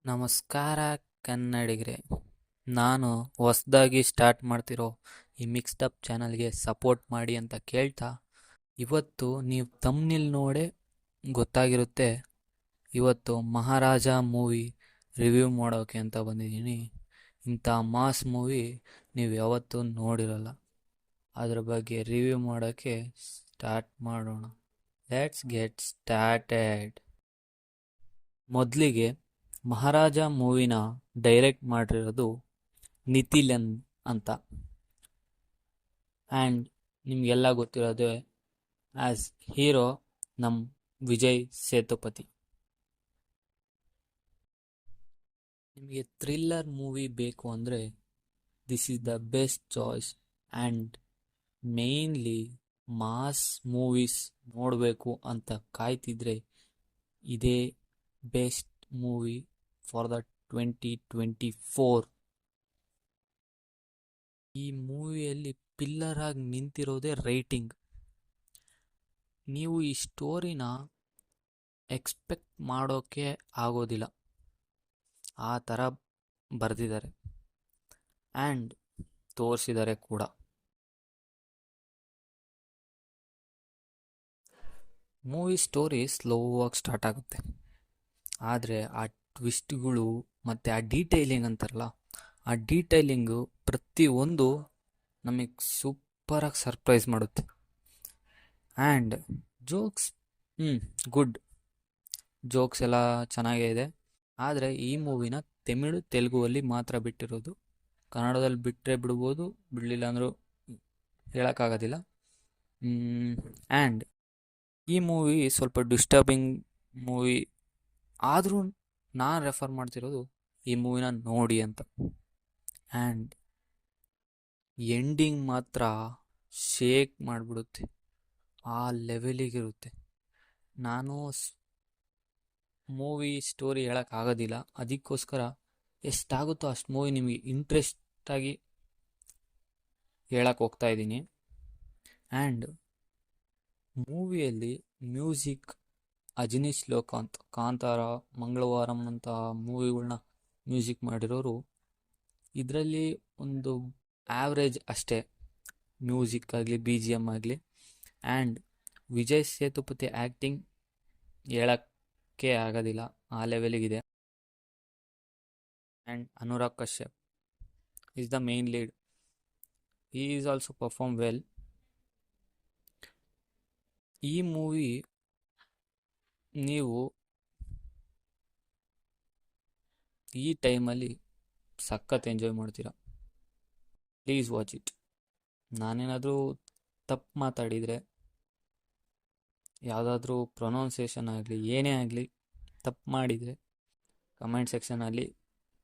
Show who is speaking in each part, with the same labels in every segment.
Speaker 1: ನಮಸ್ಕಾರ ಕನ್ನಡಿಗರೆ. ನಾನು ಹೊಸ್ದಾಗಿ ಸ್ಟಾರ್ಟ್ ಮಾಡ್ತಿರೋ ಈ ಮಿಕ್ಸ್ಡ್ ಅಪ್ ಚಾನಲ್ಗೆ ಸಪೋರ್ಟ್ ಮಾಡಿ ಅಂತ ಕೇಳ್ತಾ, ಇವತ್ತು ನೀವು ತಮ್ನಿಲ್ ನೋಡೇ ಗೊತ್ತಾಗಿರುತ್ತೆ, ಇವತ್ತು ಮಹಾರಾಜ ಮೂವಿ ರಿವ್ಯೂ ಮಾಡೋಕೆ ಅಂತ ಬಂದಿದ್ದೀನಿ. ಇಂಥ ಮಾಸ್ ಮೂವಿ ನೀವು ಯಾವತ್ತೂ ನೋಡಿರಲ್ಲ. ಅದ್ರ ಬಗ್ಗೆ ರಿವ್ಯೂ ಮಾಡೋಕ್ಕೆ ಸ್ಟಾರ್ಟ್ ಮಾಡೋಣ. Let's get started. ಮೊದಲಿಗೆ ಮಹಾರಾಜ ಮೂವಿನ ಡೈರೆಕ್ಟ್ ಮಾಡಿರೋದು ನಿತಿಲನ್ ಅಂತ. ಆ್ಯಂಡ್ ನಿಮಗೆಲ್ಲ ಗೊತ್ತಿರೋದೇ ಆ್ಯಸ್ ಹೀರೋ ನಮ್ಮ ವಿಜಯ್ ಸೇತುಪತಿ. ನಿಮಗೆ ಥ್ರಿಲ್ಲರ್ ಮೂವಿ ಬೇಕು ಅಂದರೆ this is the best choice. And mainly mass movies ನೋಡಬೇಕು ಅಂತ ಕಾಯ್ತಿದ್ರೆ ಇದೇ ಬೆಸ್ಟ್ ಮೂವಿ ಫಾರ್ ದ 2024. ಈ ಮೂವಿಯಲ್ಲಿ ಪಿಲ್ಲರ್ ಆಗಿ ನಿಂತಿರೋದೇ ರೈಟಿಂಗ್. ನೀವು ಈ ಸ್ಟೋರಿನ ಎಕ್ಸ್ಪೆಕ್ಟ್ ಮಾಡೋಕೆ ಆಗೋದಿಲ್ಲ, ಆ ಥರ ಬರೆದಿದ್ದಾರೆ ಆ್ಯಂಡ್ ತೋರಿಸಿದ್ದಾರೆ ಕೂಡ. ಮೂವಿ ಸ್ಟೋರಿ ಸ್ಲೋ ಆಗಿ ಸ್ಟಾರ್ಟ್ ಆಗುತ್ತೆ, ಆದರೆ ಆ ಟ್ವಿಸ್ಟ್ಗಳು ಮತ್ತು ಆ ಡೀಟೈಲಿಂಗ್ ಅಂತಾರಲ್ಲ, ಆ ಡೀಟೈಲಿಂಗು ಪ್ರತಿಯೊಂದು ನಮಗೆ ಸೂಪರಾಗಿ ಸರ್ಪ್ರೈಸ್ ಮಾಡುತ್ತೆ. ಆ್ಯಂಡ್ ಜೋಕ್ಸ್ ಗುಡ್, ಜೋಕ್ಸ್ ಎಲ್ಲ ಚೆನ್ನಾಗೇ ಇದೆ. ಆದರೆ ಈ ಮೂವಿನ ತಮಿಳು ತೆಲುಗುವಲ್ಲಿ ಮಾತ್ರ ಬಿಟ್ಟಿರೋದು. ಕನ್ನಡದಲ್ಲಿ ಬಿಟ್ಟರೆ ಬಿಡ್ಬೋದು, ಬಿಡಲಿಲ್ಲ ಅಂದರೂ ಹೇಳೋಕ್ಕಾಗೋದಿಲ್ಲ. ಆ್ಯಂಡ್ ಈ ಮೂವಿ ಸ್ವಲ್ಪ ಡಿಸ್ಟರ್ಬಿಂಗ್ ಮೂವಿ ಆದರೂ ನಾನು ರೆಫರ್ ಮಾಡ್ತಿರೋದು ಈ ಮೂವಿನ ನೋಡಿ ಅಂತ. ಆ್ಯಂಡ್ ಎಂಡಿಂಗ್ ಮಾತ್ರ ಶೇಕ್ ಮಾಡಿಬಿಡುತ್ತೆ, ಆ ಲೆವೆಲಿಗಿರುತ್ತೆ. ನಾನು ಮೂವಿ ಸ್ಟೋರಿ ಹೇಳೋಕ್ಕಾಗೋದಿಲ್ಲ, ಅದಕ್ಕೋಸ್ಕರ ಎಷ್ಟಾಗುತ್ತೋ ಅಷ್ಟು ಮೂವಿ ನಿಮಗೆ ಇಂಟ್ರೆಸ್ಟಾಗಿ ಹೇಳಕ್ಕೆ ಹೋಗ್ತಾ ಇದ್ದೀನಿ. ಆ್ಯಂಡ್ ಮೂವಿಯಲ್ಲಿ ಮ್ಯೂಸಿಕ್ ಅಜನೀಶ್ ಲೋಕಾಂತ್, ಕಾಂತಾರ, ಮಂಗಳವಾರಂ ಅಂತ ಮೂವಿಗಳನ್ನ ಮ್ಯೂಸಿಕ್ ಮಾಡಿರೋರು. ಇದರಲ್ಲಿ ಒಂದು ಆವ್ರೇಜ್ ಅಷ್ಟೇ, ಮ್ಯೂಸಿಕ್ ಆಗಲಿ ಬಿ ಜಿ ಎಮ್ ಆಗಲಿ. ಆ್ಯಂಡ್ ವಿಜಯ್ ಸೇತುಪತಿ ಆ್ಯಕ್ಟಿಂಗ್ ಹೇಳೋಕ್ಕೆ ಆಗೋದಿಲ್ಲ, ಆ ಲೆವೆಲಿಗಿದೆ. And Anurag Kashyap is the main lead. He is also perform well. ಈ ಮೂವಿ ನೀವು ಈ ಟೈಮಲ್ಲಿ ಸಖತ್ ಎಂಜಾಯ್ ಮಾಡ್ತೀರಾ. Please watch it. ನಾನೇನಾದರೂ ತಪ್ಪು ಮಾತಾಡಿದರೆ, ಯಾವುದಾದ್ರೂ ಪ್ರೊನೌನ್ಸಿಯೇಷನ್ ಆಗಲಿ ಏನೇ ಆಗಲಿ ತಪ್ಪು ಮಾಡಿದರೆ ಕಮೆಂಟ್ ಸೆಕ್ಷನಲ್ಲಿ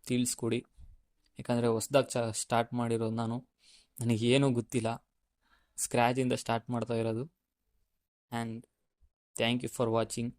Speaker 1: ತಿಳಿಸ್ಕೊಡಿ. ಯಾಕಂದರೆ ಹೊಸ್ದಾಗಿ ಸ್ಟಾರ್ಟ್ ಮಾಡಿರೋದು ನಾನು, ನನಗೇನೂ ಗೊತ್ತಿಲ್ಲ, ಸ್ಕ್ರ್ಯಾಚಿಂದ ಸ್ಟಾರ್ಟ್ ಮಾಡ್ತಾ ಇರೋದು. And thank you for watching.